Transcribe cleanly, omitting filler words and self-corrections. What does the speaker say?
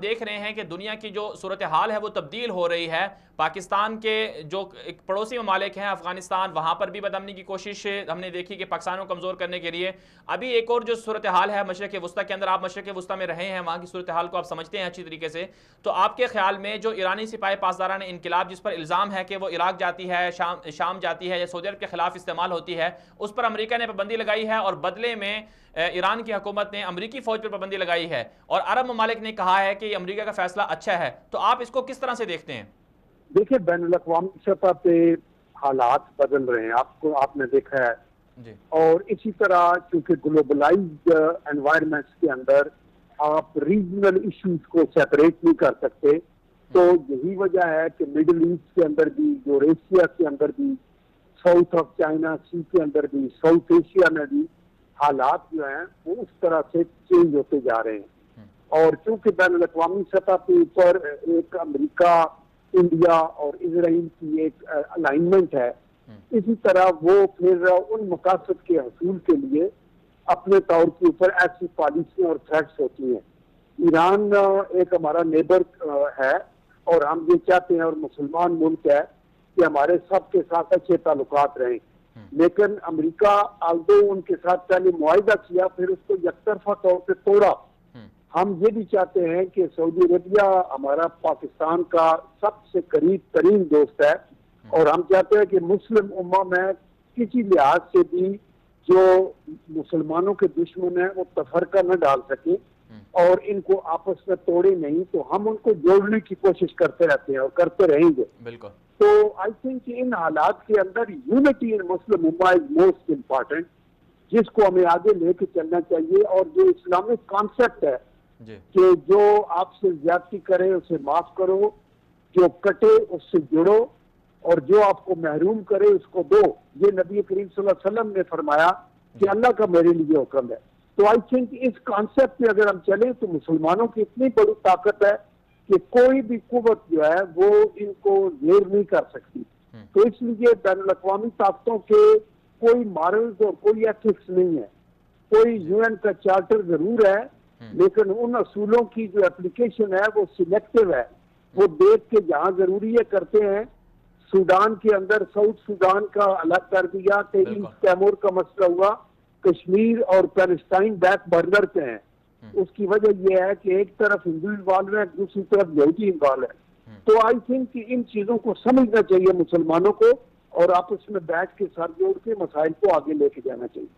देख रहे हैं कि दुनिया की जो सूरत हाल है वो तब्दील हो रही है। पाकिस्तान के जो एक पड़ोसी ममालिक हैं अफगानिस्तान, वहाँ पर भी बदमनी की कोशिश हमने देखी कि पाकिस्तान को कमज़ोर करने के लिए। अभी एक और जो सूरत हाल है मशरक़ वस्ता के अंदर, आप मशरक़ वस्ता में रहे हैं, वहाँ की सूरत हाल को आप समझते हैं अच्छी तरीके से। तो आपके ख्याल में जो ईरानी सिपाही पासदारान इनकलाब जिस पर इल्ज़ाम है कि वो इराक जाती है, शाम जाती है या सऊदी अरब के खिलाफ इस्तेमाल होती है, उस पर अमेरिका ने पाबंदी लगाई है और बदले में ईरान की हुकूमत ने अमेरिकी फौज पर पाबंदी लगाई है और अरब ममालिक ने कहा है कि अमेरिका का फैसला अच्छा है। तो आप इसको किस तरह से देखते हैं? देखिए, बैनुल-अक़वामी सतह पे हालात बदल रहे हैं, आपने देखा है जी। और इसी तरह चूंकि ग्लोबलाइज्ड एनवायरनमेंट्स के अंदर आप रीजनल इश्यूज को सेपरेट नहीं कर सकते, तो यही वजह है कि मिडिल ईस्ट के अंदर भी, यूरेशिया के अंदर भी, साउथ ऑफ चाइना सी के अंदर भी, साउथ एशिया में भी हालात जो हैं वो उस तरह से चेंज होते जा रहे हैं। और चूंकि बैनुल-अक़वामी सतह के ऊपर एक अमेरिका, इंडिया और इजराइल की एक अलाइनमेंट है, इसी तरह वो फिर उन मकासद के हसूल के लिए अपने तौर के ऊपर ऐसी पॉलिसी और थ्रेट्स होती हैं। ईरान एक हमारा नेबर है और हम ये चाहते हैं और मुसलमान मुल्क है कि हमारे सबके साथ अच्छे ताल्लुकात रहें, लेकिन अमेरिका आल्दो उनके साथ पहले मुआहिदा किया, फिर उसको यकतरफा तौर पर तोड़ा। हम ये भी चाहते हैं कि सऊदी अरबिया हमारा पाकिस्तान का सबसे करीब तरीन दोस्त है और हम चाहते हैं कि मुस्लिम उम्मा में किसी लिहाज से भी जो मुसलमानों के दुश्मन हैं वो तफरका न डाल सके और इनको आपस में तोड़े नहीं, तो हम उनको जोड़ने की कोशिश करते रहते हैं और करते रहेंगे। बिल्कुल। तो आई थिंक इन हालात के अंदर unity in Muslim Umma is most important, जिसको हमें आगे लेके चलना चाहिए। और जो इस्लामिक कॉन्सेप्ट है कि जो आपसे ज्यादती करे उसे माफ करो, जो कटे उससे जुड़ो और जो आपको महरूम करे उसको दो, ये नबी करीम सल्लल्लाहु अलैहि वसल्लम ने फरमाया कि अल्लाह का मेरे लिए हुक्म है। तो आई थिंक इस कॉन्सेप्ट पे अगर हम चलें तो मुसलमानों की इतनी बड़ी ताकत है कि कोई भी कुव्वत जो है वो इनको जेर नहीं कर सकती। तो इसलिए बैनुल-अक़वामी ताकतों के कोई मॉरल्स और कोई एथिक्स नहीं है। कोई यूएन का चार्टर जरूर है, लेकिन उन असूलों की जो एप्लीकेशन है वो सिलेक्टिव है। वो देख के जहाँ जरूरी है करते हैं। सूडान के अंदर साउथ सूडान का अलग कर दिया, तैमूर का मसला हुआ, कश्मीर और पैलेस्टाइन बैक बर्नर पे हैं। उसकी वजह यह है कि एक तरफ हिंदू इन्वॉल्व है, दूसरी तरफ यहूदी इन्वॉल्व है। तो आई थिंक कि इन चीजों को समझना चाहिए मुसलमानों को और आपस में बैठ के सर जोड़ के मसाइल को आगे लेके जाना चाहिए।